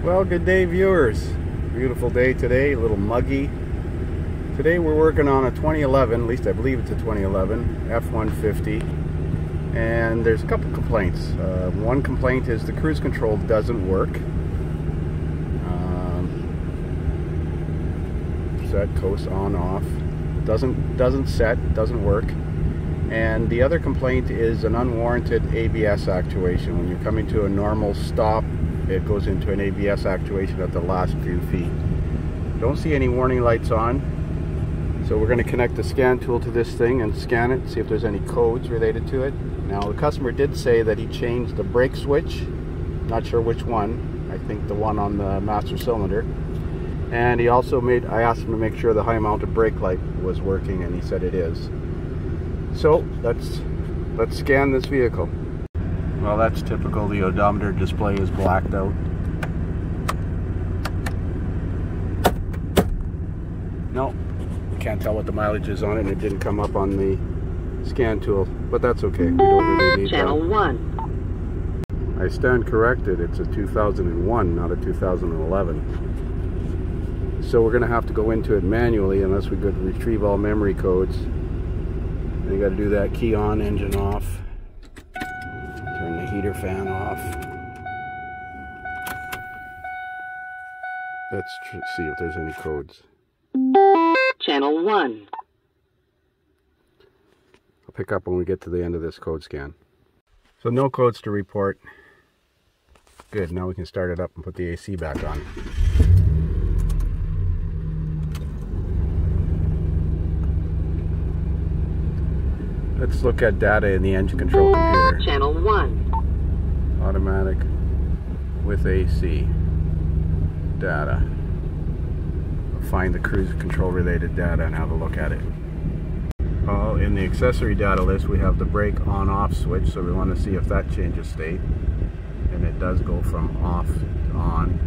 Well, good day, viewers. Beautiful day today, a little muggy. Today we're working on a 2011, at least I believe it's a 2011 F150, and there's a couple complaints. One complaint is the cruise control doesn't work. Set, coast, on, off. Doesn't set, doesn't work. And the other complaint is an unwarranted ABS actuation. When you're coming to a normal stop, it goes into an ABS actuation at the last few feet. Don't see any warning lights on, so we're going to connect the scan tool to this thing and scan it, see if there's any codes related to it. Now, the customer did say that he changed the brake switch, not sure which one, I think the one on the master cylinder, and he also I asked him to make sure the high mounted brake light was working, and he said it is. So let's scan this vehicle. Well, that's typical. The odometer display is blacked out. No, you can't tell what the mileage is on it, and it didn't come up on the scan tool, but that's okay. We don't really need Channel that. 1. I stand corrected. It's a 2001, not a 2011. So we're going to have to go into it manually unless we could retrieve all memory codes. And you got to do that key on, engine off. Turn the heater fan off. Let's see if there's any codes. Channel 1. I'll pick up when we get to the end of this code scan. So no codes to report. Good, now we can start it up and put the AC back on. Let's look at data in the engine control computer. Channel 1. Automatic with AC. Data. We'll find the cruise control related data and have a look at it. Well, in the accessory data list we have the brake on off switch, so we want to see if that changes state. And it does go from off to on.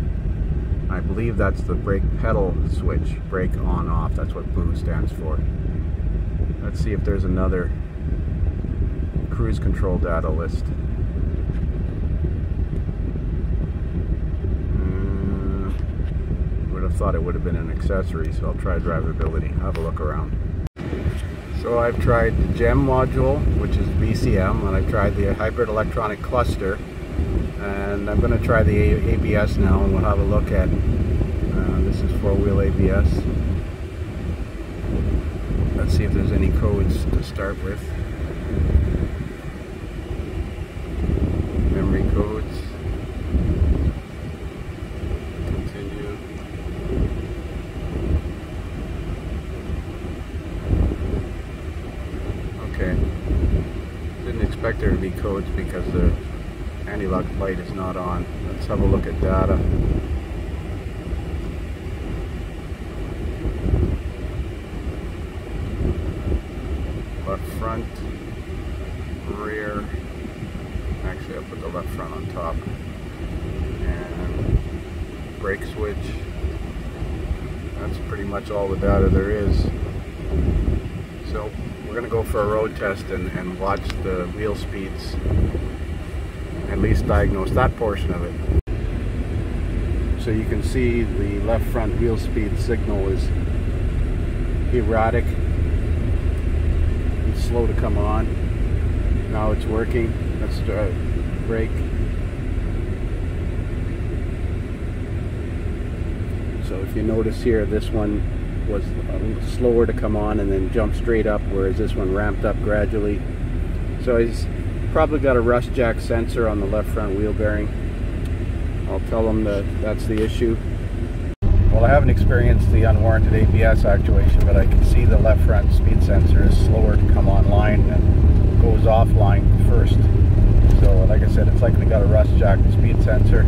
I believe that's the brake pedal switch. Brake on off, that's what blue stands for. Let's see if there's another cruise control data list. Would have thought it would have been an accessory, so I'll try drivability. Have a look around. So I've tried the GEM module, which is BCM, and I've tried the hybrid electronic cluster, and I'm going to try the ABS now, and we'll have a look at this is 4-wheel ABS. Let's see if there's any codes to start with. Memory codes. Continue. Okay. Didn't expect there to be codes because the anti-lock light is not on. Let's have a look at data. Left front, rear, actually I'll put the left front on top, and brake switch. That's pretty much all the data there is. So we're going to go for a road test and watch the wheel speeds, at least diagnose that portion of it. So you can see the left front wheel speed signal is erratic. Slow to come on. Now it's working. Let's brake. So if you notice here, this one was a little slower to come on and then jump straight up, whereas this one ramped up gradually. So he's probably got a rust jack sensor on the left front wheel bearing. I'll tell him that that's the issue. Well, I haven't experienced the unwarranted ABS actuation, but I can see the left front speed sensor is slower to come online and goes offline first. So like I said, it's likely got a rust jack speed sensor.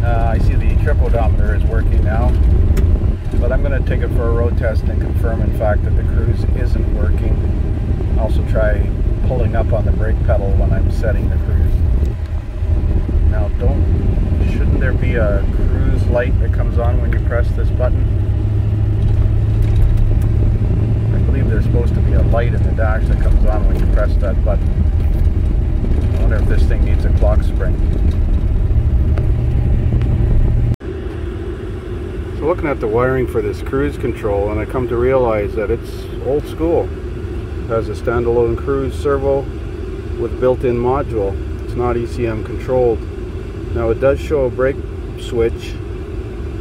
I see the trip odometer is working now, but I'm going to take it for a road test and confirm in fact that the cruise isn't working. Also try pulling up on the brake pedal when I'm setting the cruise. Now shouldn't there be a cruise light that comes on when you press this button? I believe there's supposed to be a light in the dash that comes on when you press that button. I wonder if this thing needs a clock spring. Looking at the wiring for this cruise control, and I come to realize that it's old school. It has a standalone cruise servo with built-in module. It's not ECM controlled. Now it does show a brake switch,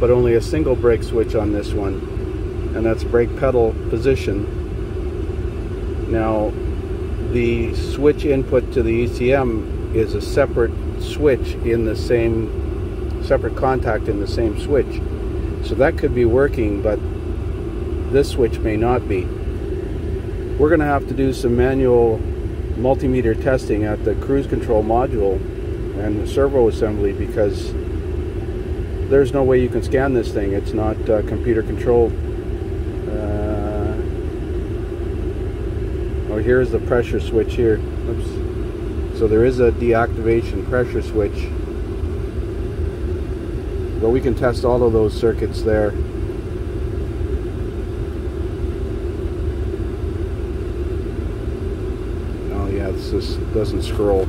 but only a single brake switch on this one, and that's brake pedal position. Now the switch input to the ECM is a separate switch in the same, separate contact in the same switch. So that could be working, but this switch may not be. We're going to have to do some manual multimeter testing at the cruise control module and the servo assembly, because there's no way you can scan this thing. It's not computer controlled. Oh, here's the pressure switch here. Oops. So there is a deactivation pressure switch. But we can test all of those circuits there. Oh yeah, this just doesn't scroll.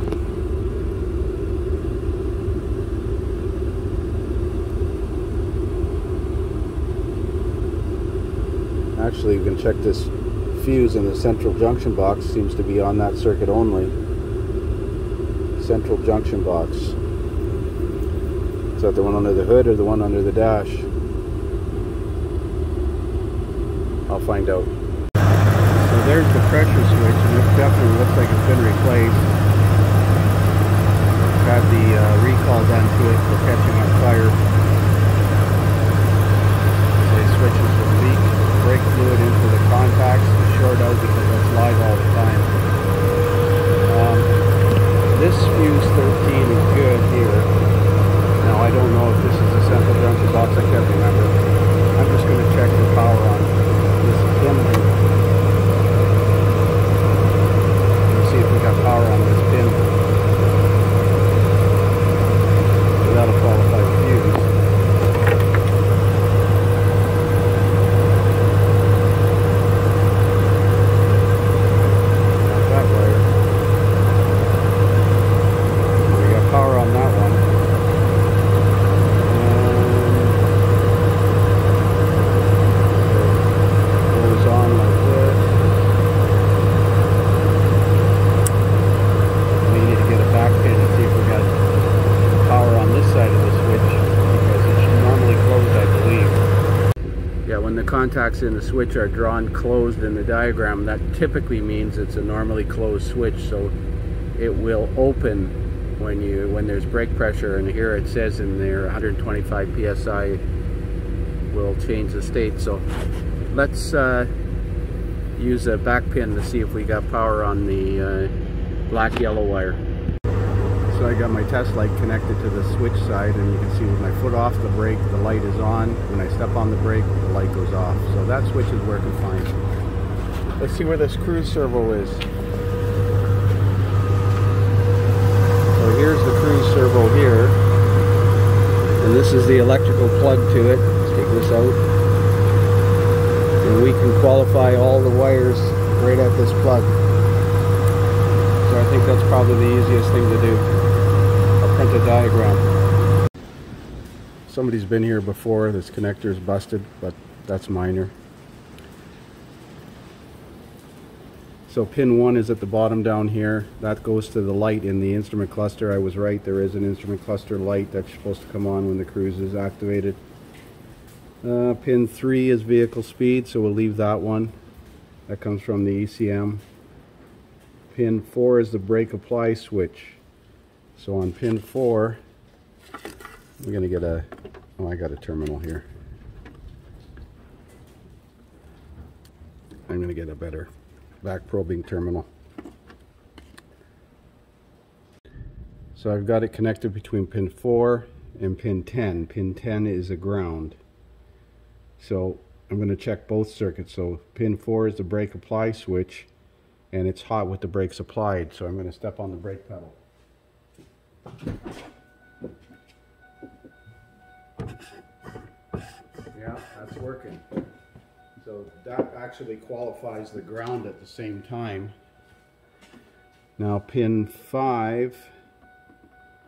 Actually, we can check this fuse in the central junction box. Seems to be on that circuit only. Central junction box. Is that the one under the hood or the one under the dash? I'll find out. So there's the pressure switch, and it definitely looks like it's been replaced. Got the recall done to it for catching on fire. The switches will leak brake fluid into the contacts and short out because that's live all the time. This fuse 13 is good here. Now I don't know if this is a central junction box, I can't remember. I'm just going to check the power on this pin here. Let's see if we got power on this pin. So that'll qualify the fuse. Not that wire. We got power on that one. Contacts in the switch are drawn closed in the diagram. That typically means it's a normally closed switch, so it will open when there's brake pressure, and here it says in there 125 psi will change the state. So let's use a back pin to see if we got power on the black yellow wire. So I got my test light connected to the switch side, and you can see with my foot off the brake, the light is on. When I step on the brake, the light goes off. So that switch is working fine. Let's see where this cruise servo is. So here's the cruise servo here, and this is the electrical plug to it. Let's take this out, and we can qualify all the wires right at this plug. So I think that's probably the easiest thing to do. Print a diagram. Somebody's been here before. This connector is busted, but that's minor. So pin 1 is at the bottom down here. That goes to the light in the instrument cluster. I was right, there is an instrument cluster light that's supposed to come on when the cruise is activated. Pin 3 is vehicle speed, so we'll leave that one. That comes from the ECM. Pin 4 is the brake apply switch. So on pin 4, we're going to get a, oh, I got a terminal here. I'm going to get a better back probing terminal. So I've got it connected between pin 4 and pin 10. Pin 10 is a ground. So I'm going to check both circuits. So pin 4 is the brake apply switch, and it's hot with the brakes applied. So I'm going to step on the brake pedal. Yeah, that's working. So that actually qualifies the ground at the same time. Now pin 5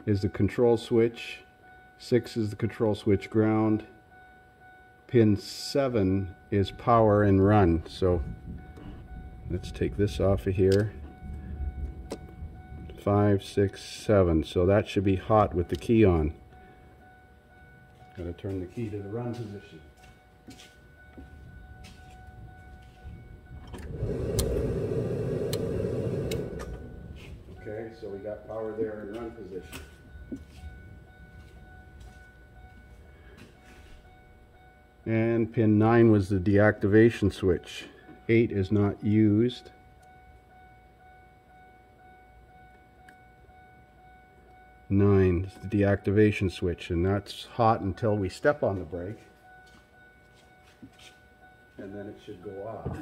is the control switch, 6 is the control switch ground, pin 7 is power and run. So let's take this off of here. 5, 6, 7. So that should be hot with the key on. Gotta turn the key to the run position. Okay, so we got power there in run position. And pin 9 was the deactivation switch. 8 is not used. Nine is the deactivation switch, and that's hot until we step on the brake, and then it should go off.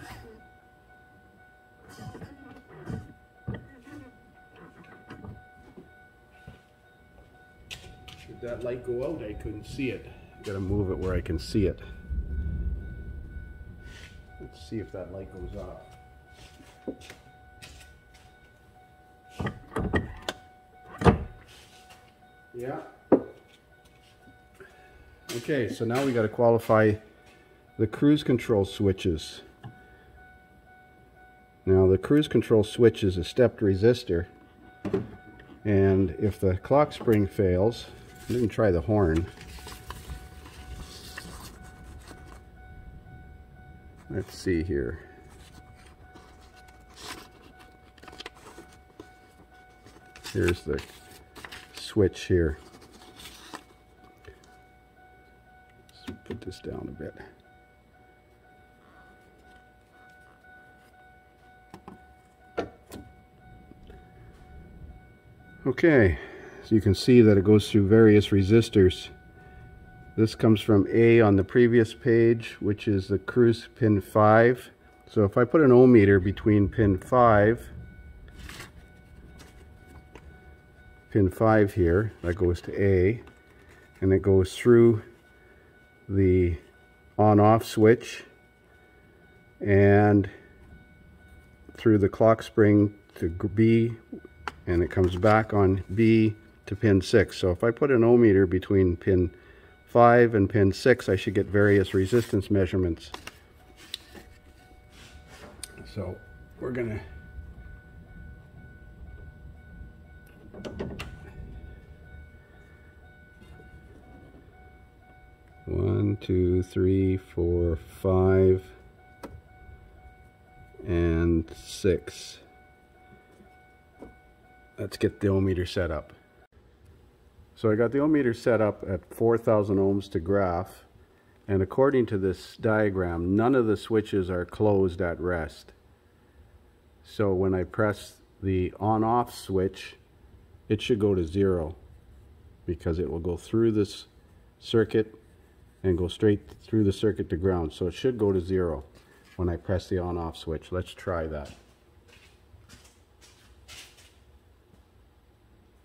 Did that light go out? I couldn't see it. Gotta move it where I can see it. Let's see if that light goes off. Yeah. Okay, so now we got to qualify the cruise control switches. Now the cruise control switch is a stepped resistor, and if the clock spring fails, I didn't try the horn. Let's see here. Here's the switch here. Let's put this down a bit. Okay, so you can see that it goes through various resistors. This comes from A on the previous page, which is the cruise pin 5. So if I put an ohm meter between pin 5 here, that goes to A, and it goes through the on-off switch and through the clock spring to B, and it comes back on B to pin 6. So if I put an ohm meter between pin 5 and pin 6, I should get various resistance measurements. So we're gonna one, 2, 3, 4, 5, and 6. Let's get the ohm meter set up. So I got the ohm meter set up at 4,000 ohms to graph, and according to this diagram, none of the switches are closed at rest. So when I press the on-off switch, it should go to 0, because it will go through this circuit and go straight through the circuit to ground. So it should go to 0 when I press the on-off switch. Let's try that.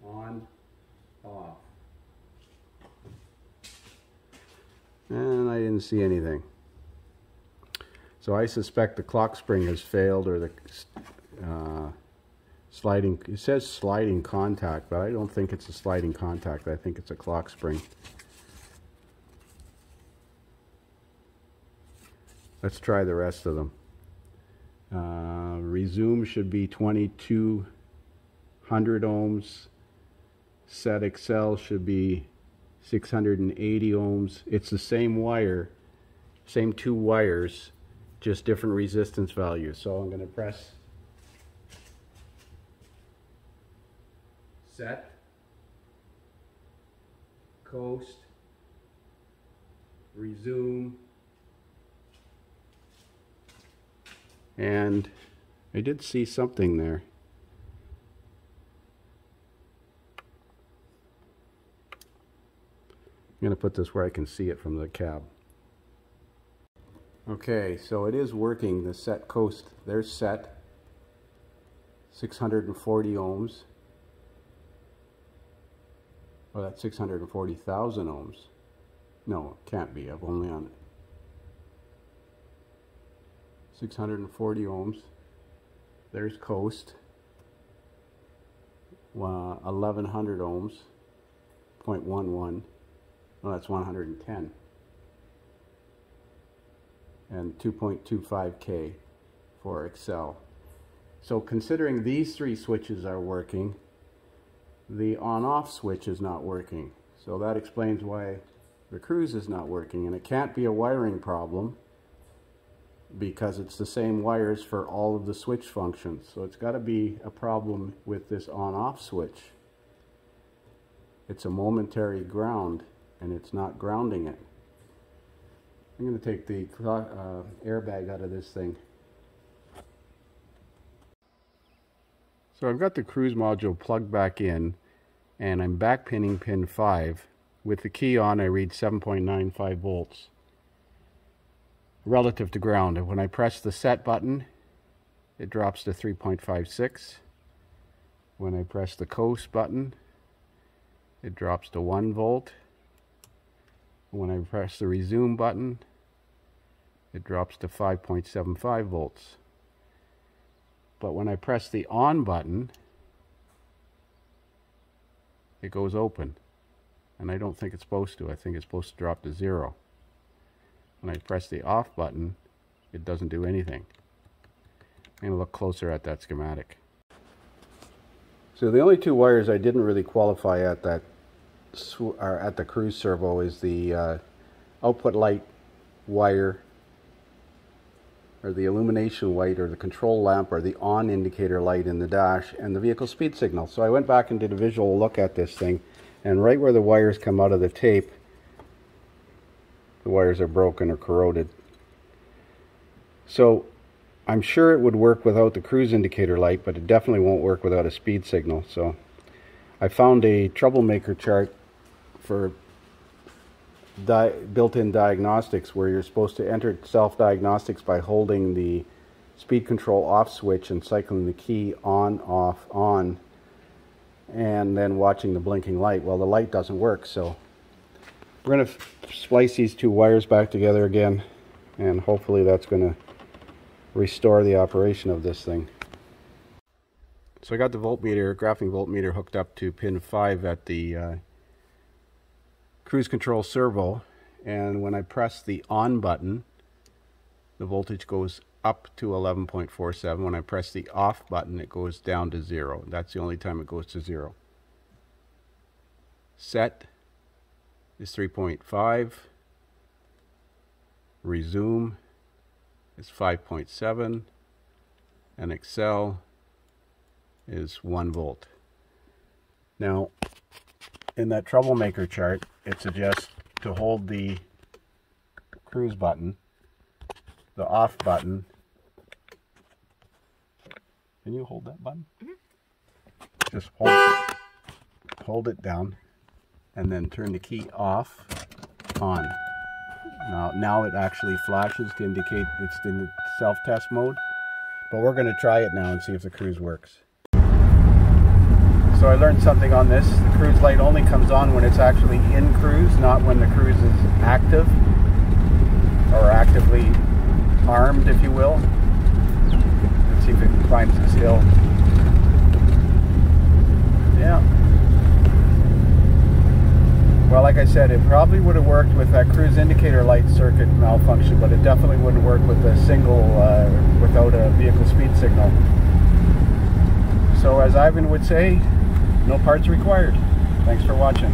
On, off. And I didn't see anything. So I suspect the clock spring has failed, or the sliding, it says sliding contact, but I don't think it's a sliding contact. I think it's a clock spring. Let's try the rest of them. Resume should be 2200 ohms. Set Excel should be 680 ohms. It's the same wire, same 2 wires, just different resistance values. So I'm going to press set, coast, resume, and I did see something there. I'm going to put this where I can see it from the cab. Okay, so it is working, the set coast. There's set, 640 ohms. Well, that's 640,000 ohms. No, it can't be. I've only on 640 ohms. There's coast, 1100 ohms, 0.11. Well, that's 110. and 2.25K for Excel. So considering these three switches are working, the on-off switch is not working. So that explains why the cruise is not working, and it can't be a wiring problem because it's the same wires for all of the switch functions. So it's got to be a problem with this on-off switch. It's a momentary ground and it's not grounding it. I'm going to take the airbag out of this thing. So I've got the cruise module plugged back in, and I'm back pinning pin 5. With the key on, I read 7.95 volts relative to ground. And when I press the set button, it drops to 3.56. When I press the coast button, it drops to 1 volt. When I press the resume button, it drops to 5.75 volts. But when I press the on button, it goes open. And I don't think it's supposed to. I think it's supposed to drop to 0. When I press the off button, it doesn't do anything. I'm going to look closer at that schematic. So the only two wires I didn't really qualify at that are at the cruise servo is the output light wire, or the illumination light, or the control lamp, or the on indicator light in the dash, and the vehicle speed signal. So I went back and did a visual look at this thing, and right where the wires come out of the tape, the wires are broken or corroded. So I'm sure it would work without the cruise indicator light, but it definitely won't work without a speed signal. So I found a troublemaker chart for built-in diagnostics, where you're supposed to enter self-diagnostics by holding the speed control off switch and cycling the key on, off, on, and then watching the blinking light. Well, the light doesn't work, so we're going to splice these two wires back together again, and hopefully that's going to restore the operation of this thing. So I got the voltmeter, graphing voltmeter, hooked up to pin 5 at the cruise control servo, and when I press the on button, the voltage goes up to 11.47. When I press the off button, it goes down to 0. That's the only time it goes to 0. Set is 3.5. Resume is 5.7. And Excel is 1 volt. Now, in that troublemaker chart, it suggests to hold the cruise button, the off button. Can you hold that button? Mm-hmm. Just hold it down, and then turn the key off, on. Now it actually flashes to indicate it's in self-test mode, but we're going to try it now and see if the cruise works. So I learned something on this. The cruise light only comes on when it's actually in cruise, not when the cruise is active, or actively armed, if you will. Let's see if it climbs this hill. Yeah. Well, like I said, it probably would have worked with that cruise indicator light circuit malfunction, but it definitely wouldn't work with a single, without a vehicle speed signal. So as Ivan would say, no parts required. Thanks for watching.